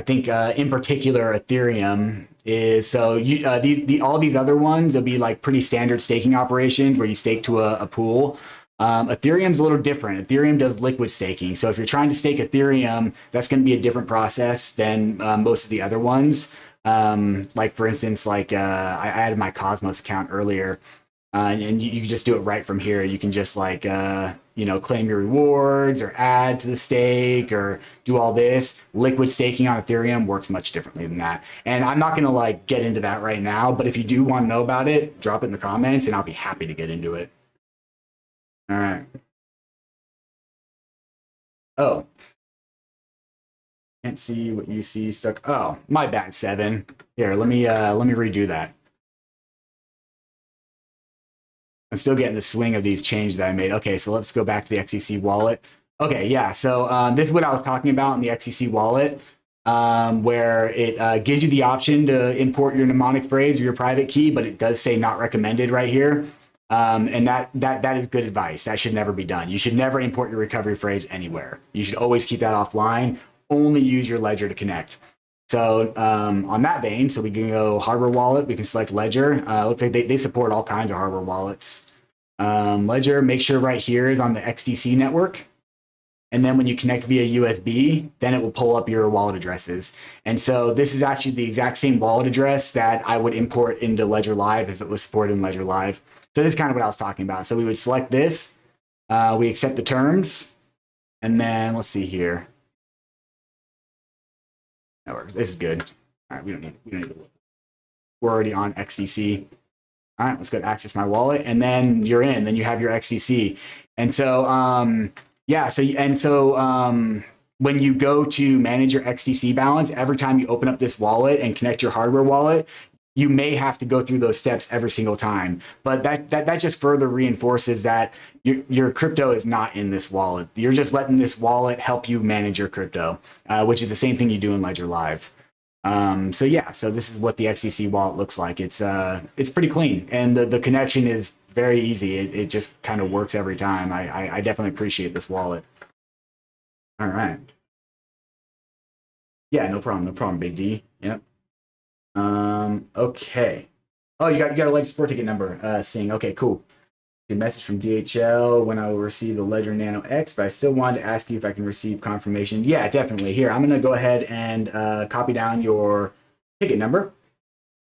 think in particular Ethereum is so you all these other ones will be like pretty standard staking operations where you stake to a pool. Ethereum's a little different. Ethereum does liquid staking. So if you're trying to stake Ethereum, that's going to be a different process than most of the other ones. Like for instance, like I added my Cosmos account earlier, and you can just do it right from here. You can just like you know, claim your rewards or add to the stake or do all this. Liquid staking on Ethereum works much differently than that. And I'm not going to like get into that right now, but if you do want to know about it, drop it in the comments and I'll be happy to get into it. All right. Oh, can't see what you see stuck. Oh, my bad, 7. Here, let me redo that. I'm still getting the swing of these changes that I made. Okay, so let's go back to the XCC wallet. Okay, yeah, so this is what I was talking about in the XCC wallet, where it gives you the option to import your mnemonic phrase or your private key, but it does say not recommended right here. And that is good advice. That should never be done. You should never import your recovery phrase anywhere. You should always keep that offline. Only use your ledger to connect. So on that vein, so we can go hardware wallet. We can select Ledger. Looks like they support all kinds of hardware wallets. Ledger, make sure right here is on the XDC network. And then when you connect via USB, then it will pull up your wallet addresses. And so this is actually the exact same wallet address that I would import into Ledger Live if it was supported in Ledger Live. So this is kind of what I was talking about. So we would select this, we accept the terms, and then let's see here. This is good. All right, we don't need to look. We're already on XDC. All right, let's go to access my wallet, and then you're in. Then you have your XDC, and so yeah. So when you go to manage your XDC balance, every time you open up this wallet and connect your hardware wallet, you may have to go through those steps every single time. But that just further reinforces that your crypto is not in this wallet. You're just letting this wallet help you manage your crypto, which is the same thing you do in Ledger Live. So yeah, so this is what the XDC wallet looks like. It's pretty clean, and the connection is very easy. It just kind of works every time. I definitely appreciate this wallet. All right. Yeah, no problem, Big D. Yep. Okay. Oh, you got a leg support ticket number. Sing. Okay, cool. A message from DHL when I will receive the Ledger Nano X, but I still wanted to ask you if I can receive confirmation. Yeah, definitely. Here, I'm going to go ahead and copy down your ticket number,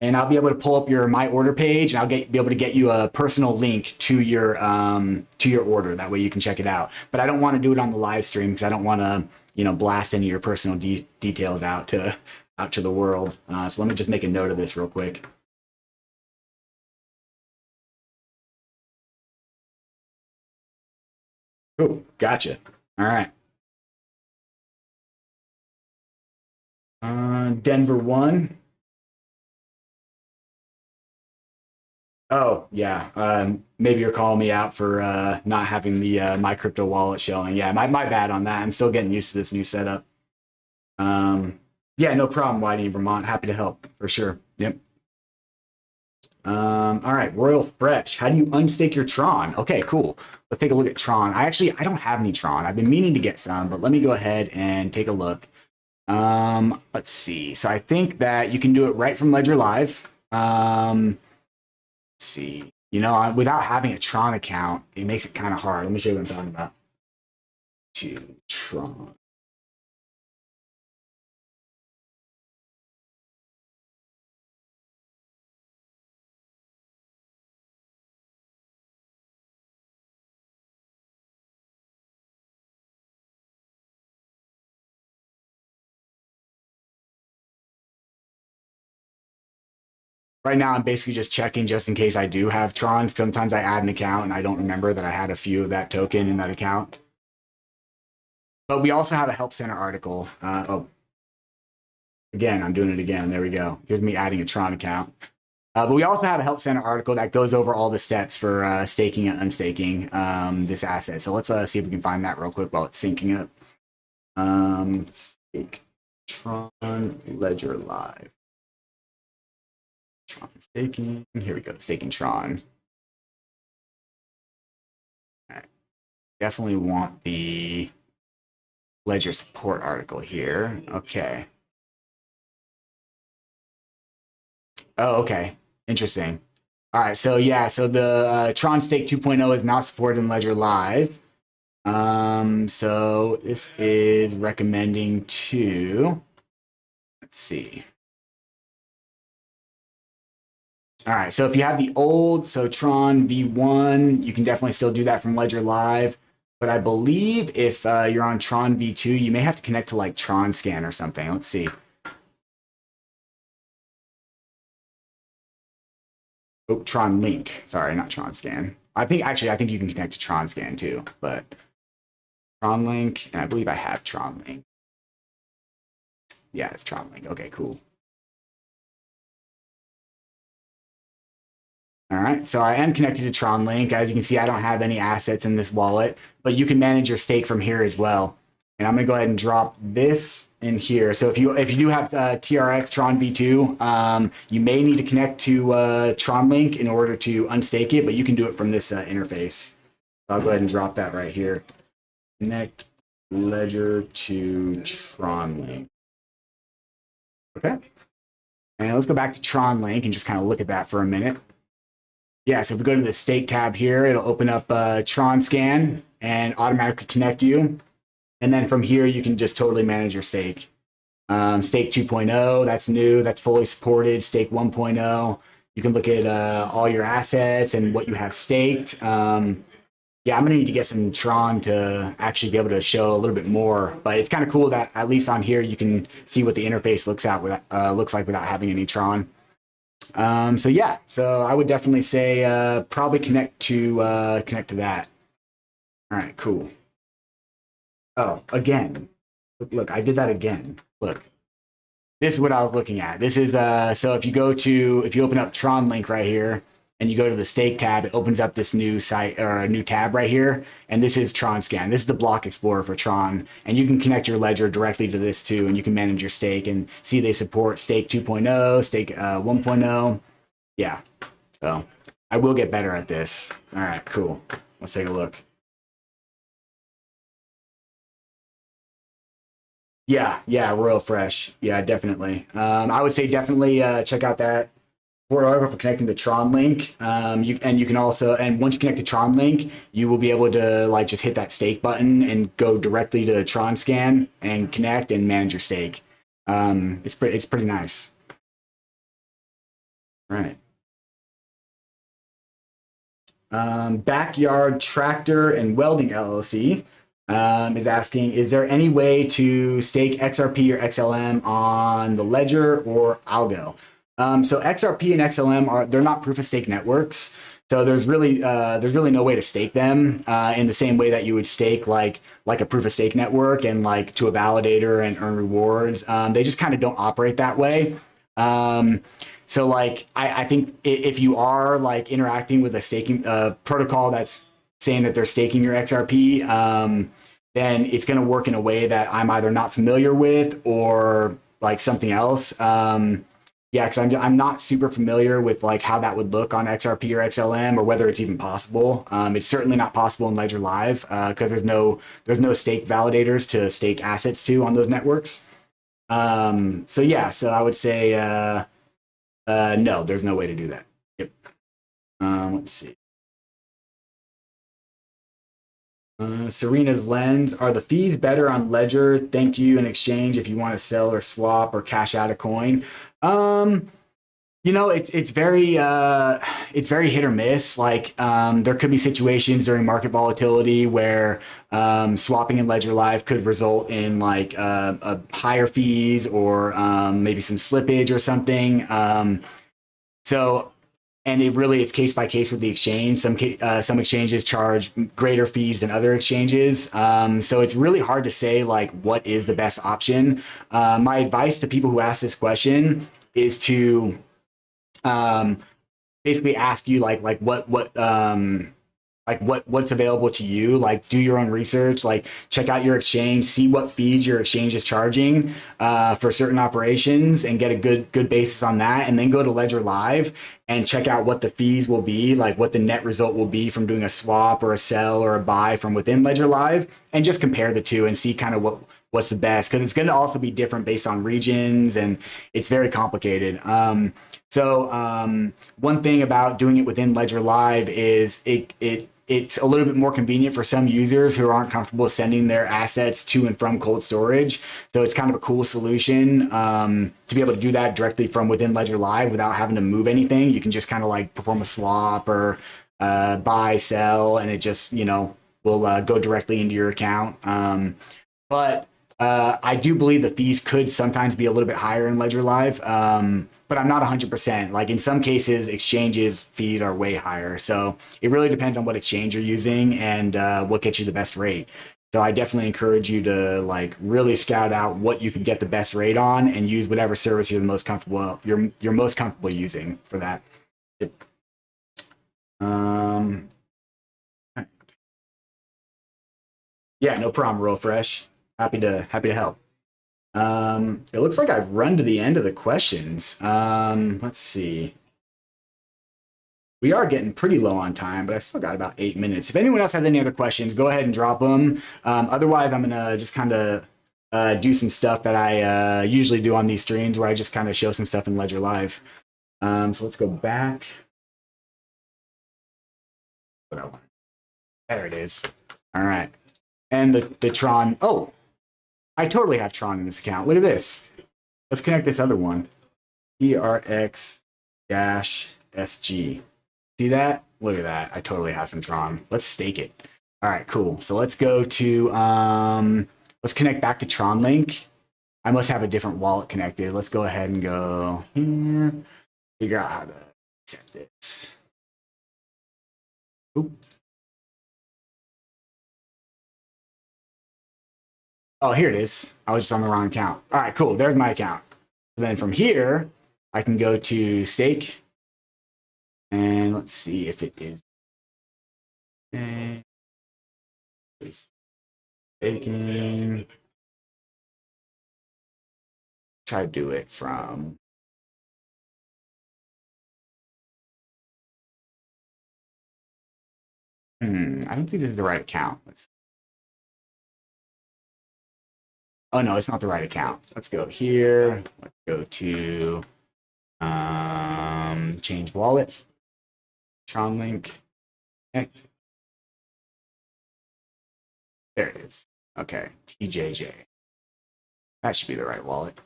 and I'll be able to pull up your My Order page, and I'll be able to get you a personal link to your order. That way you can check it out. But I don't want to do it on the live stream because I don't want to, you know, blast any of your personal details out to the world. So let me just make a note of this real quick. Oh, gotcha. All right. Denver 1. Oh, yeah. Maybe you're calling me out for not having the my crypto wallet showing. Yeah, my bad on that. I'm still getting used to this new setup. Yeah, no problem, Whitey, Vermont. Happy to help for sure. Yep. All right, Royal Fresh. How do you unstake your Tron? Okay, cool. Let's take a look at Tron. I don't have any Tron. I've been meaning to get some, but let me go ahead and take a look. Let's see. So I think that you can do it right from Ledger Live. Let's see. You know, without having a Tron account, it makes it kind of hard. Let me show you what I'm talking about. To Tron. Right now, I'm basically just checking just in case I do have Tron. Sometimes I add an account and I don't remember that I had a few of that token in that account. But we also have a Help Center article. Again, I'm doing it again. There we go. Here's me adding a Tron account. But we also have a Help Center article that goes over all the steps for staking and unstaking this asset. So let's see if we can find that real quick while it's syncing up. Stake Tron Ledger Live. Tron staking. Here we go. Staking Tron. All right. Definitely want the Ledger support article here. Okay. Oh, okay. Interesting. All right. So yeah. So the Tron Stake 2.0 is not supported in Ledger Live. So this is recommending to. Let's see. All right, so if you have the old, so Tron V1, you can definitely still do that from Ledger Live. But I believe if you're on Tron V2, you may have to connect to like Tron Scan or something. Let's see. Oh, Tron Link. Sorry, not Tron Scan. I think you can connect to Tron Scan too, but Tron Link, and I believe I have Tron Link. Yeah, it's Tron Link. Okay, cool. All right, so I am connected to Tron Link. As you can see, I don't have any assets in this wallet, but you can manage your stake from here as well. And I'm gonna go ahead and drop this in here. So if you do have TRX Tron V2, you may need to connect to Tron Link in order to unstake it, but you can do it from this interface. So I'll go ahead and drop that right here. Connect Ledger to Tron Link. Okay. And let's go back to Tron Link and just kind of look at that for a minute. Yeah, so if we go to the stake tab here, it'll open up Tron Scan and automatically connect you. And then from here, you can just totally manage your stake. Stake 2.0, that's new, that's fully supported. Stake 1.0, you can look at all your assets and what you have staked. Yeah, I'm gonna need to get some Tron to actually be able to show a little bit more, but it's kind of cool that at least on here, you can see what the interface looks like without having any Tron. So yeah, so I would definitely say probably connect to that. All right, cool. Oh, again, look, I did that again. Look, this is what I was looking at. This is so if you open up Tron Link right here and you go to the stake tab, it opens up this new site or a new tab right here, and this is Tron Scan. This is the block explorer for Tron, and you can connect your ledger directly to this too, and you can manage your stake and see they support stake 2.0, stake 1.0. Yeah, so I will get better at this. All right, cool. Let's take a look. Yeah, Royal Fresh. Yeah, definitely. I would say definitely check out that port article for connecting to Tron Link. You can also, and once you connect to Tron Link, you will be able to like just hit that stake button and go directly to Tron Scan and connect and manage your stake. It's pretty nice. All right. Backyard Tractor and Welding LLC is asking, is there any way to stake XRP or XLM on the Ledger or Algo? So XRP and XLM they're not proof of stake networks. So there's really no way to stake them in the same way that you would stake like a proof of stake network and like to a validator and earn rewards. They just kind of don't operate that way. So like I think if you are like interacting with a staking protocol that's saying that they're staking your XRP, then it's going to work in a way that I'm either not familiar with or like something else. Yeah, because I'm not super familiar with like how that would look on XRP or XLM or whether it's even possible. It's certainly not possible in Ledger Live because there's no stake validators to stake assets to on those networks. So yeah, so I would say no, there's no way to do that. Yep. Let's see. Serena's Lens, are the fees better on Ledger? Thank you in exchange if you want to sell or swap or cash out a coin. You know, it's very hit or miss. Like there could be situations during market volatility where swapping in Ledger Live could result in like a higher fees or maybe some slippage or something. So, and it's case by case with the exchange. Some exchanges charge greater fees than other exchanges. So it's really hard to say like what is the best option. My advice to people who ask this question is to basically ask you like what's available to you. Like do your own research, like check out your exchange, see what fees your exchange is charging for certain operations, and get a good basis on that, and then go to Ledger Live and check out what the fees will be, like what the net result will be from doing a swap or a sell or a buy from within Ledger Live, and just compare the two and see kind of what's the best, because it's going to also be different based on regions, and it's very complicated. One thing about doing it within Ledger Live is it's a little bit more convenient for some users who aren't comfortable sending their assets to and from cold storage. So it's kind of a cool solution to be able to do that directly from within Ledger Live without having to move anything. You can just kind of like perform a swap or buy, sell, and it just, will go directly into your account. But I do believe the fees could sometimes be a little bit higher in Ledger Live, but I'm not 100%. Like in some cases, exchanges fees are way higher. So it really depends on what exchange you're using and what gets you the best rate. So I definitely encourage you to like really scout out what you can get the best rate on and use whatever service you're most comfortable using for that. Yeah, no problem, Real Fresh. Happy to help. It looks like I've run to the end of the questions. Let's see. We are getting pretty low on time, but I still got about 8 minutes. If anyone else has any other questions, go ahead and drop them. Otherwise, I'm gonna just kind of do some stuff that I usually do on these streams, where I just kind of show some stuff in Ledger Live. So let's go back. There it is. All right. And the Tron. Oh, I totally have Tron in this account. Look at this. Let's connect this other one. TRX-SG. See that? Look at that. I totally have some Tron. Let's stake it. All right, cool. So let's go to, let's connect back to Tron Link. I must have a different wallet connected. Let's go ahead and go here. Figure out how to set this. Oop. Oh, here it is. I was just on the wrong account. All right, cool. There's my account. So then from here, I can go to stake. And let's see if it is. Okay. Staking. Try to do it from. I don't think this is the right account. Oh no, it's not the right account. Let's go here. Let's go to change wallet. Tron Link. Connect. There it is. Okay, TJJ. That should be the right wallet.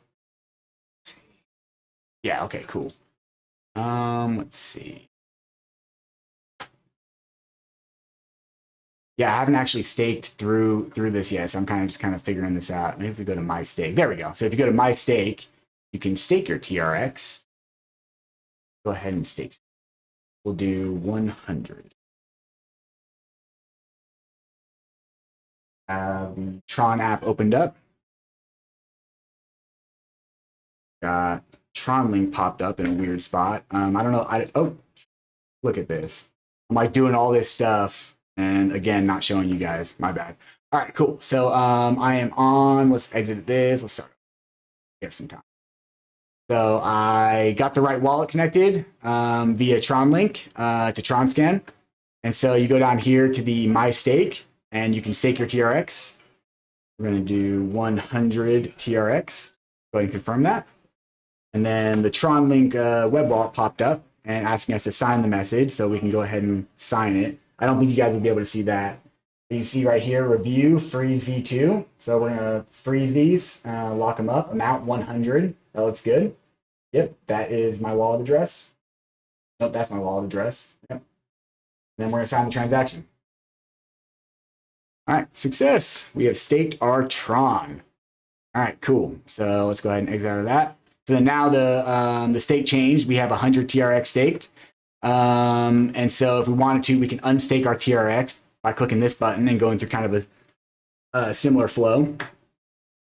Yeah, okay, cool. Let's see. Yeah, I haven't actually staked through this yet, so I'm just kind of figuring this out. Maybe if we go to My Stake. There we go. So if you go to My Stake, you can stake your TRX. Go ahead and stake. We'll do 100. The Tron app opened up. Got Tron Link popped up in a weird spot. I don't know. Oh, look at this. I'm like doing all this stuff. And again, not showing you guys. My bad. All right, cool. So I am on. Let's exit this. Let's start. Get some time. So I got the right wallet connected via Tron Link to Tron Scan. And so you go down here to the My Stake, and you can stake your TRX. We're going to do 100 TRX. Go ahead and confirm that. And then the Tron Link web wallet popped up and asking us to sign the message. So we can go ahead and sign it. I don't think you guys will be able to see that. You see right here, review, freeze V2. So we're going to freeze these, lock them up, amount 100. That looks good. Yep, that is my wallet address. Nope, that's my wallet address. Yep. And then we're going to sign the transaction. All right, success. We have staked our Tron. All right, cool. So let's go ahead and exit out of that. So now the stake changed. We have 100 TRX staked. And so if we wanted to, we can unstake our TRX by clicking this button and going through kind of a similar flow.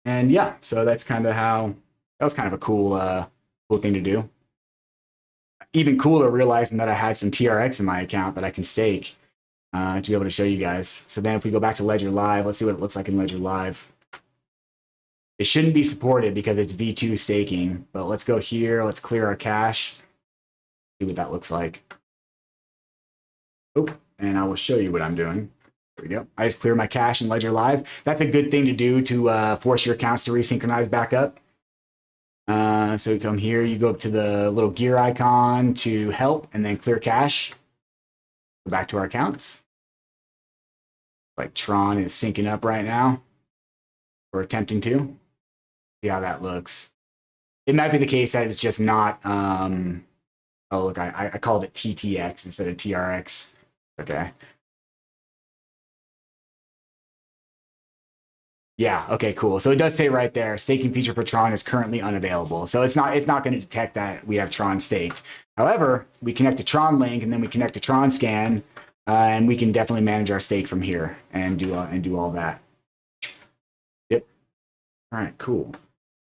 And yeah, so that's kind of how, that was kind of a cool thing to do. Even cooler realizing that I had some TRX in my account that I can stake to be able to show you guys. So then if we go back to Ledger Live, let's see what it looks like in Ledger Live. It shouldn't be supported because it's V2 staking, but let's go here. Let's clear our cache. See what that looks like. Oh, and I will show you what I'm doing. There we go. I just clear my cache in Ledger Live. That's a good thing to do to force your accounts to resynchronize back up. So you come here, you go up to the little gear icon to help, and then clear cache. Go back to our accounts. Like Tron is syncing up right now. We're attempting to. See how that looks. It might be the case that it's just not, oh, look, I called it TTX instead of TRX. Okay. Yeah, okay, cool. So it does say right there, staking feature for Tron is currently unavailable. So it's not going to detect that we have Tron staked. However, we connect to Tron Link and then we connect to Tron Scan, and we can definitely manage our stake from here and do all that. Yep. All right, cool.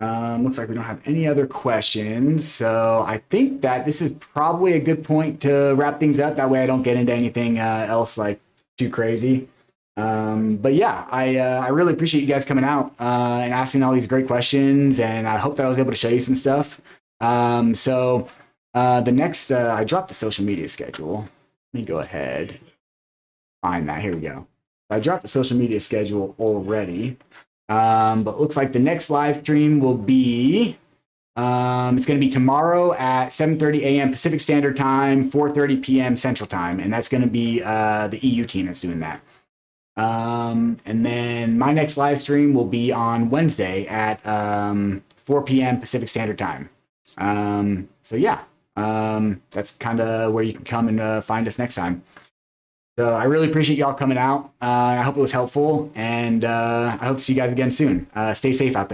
Looks like we don't have any other questions. So I think that this is probably a good point to wrap things up. That way I don't get into anything else like too crazy. But yeah, I really appreciate you guys coming out and asking all these great questions. And I hope that I was able to show you some stuff. So the next, I dropped the social media schedule. Let me go ahead, find that. Here we go. I dropped the social media schedule already. But looks like the next live stream will be, it's going to be tomorrow at 7:30 a.m. Pacific Standard Time, 4:30 p.m. Central Time. And that's going to be the EU team that's doing that. And then my next live stream will be on Wednesday at 4 p.m. Pacific Standard Time. So yeah, that's kind of where you can come and find us next time. So I really appreciate y'all coming out. I hope it was helpful, and I hope to see you guys again soon. Stay safe out there.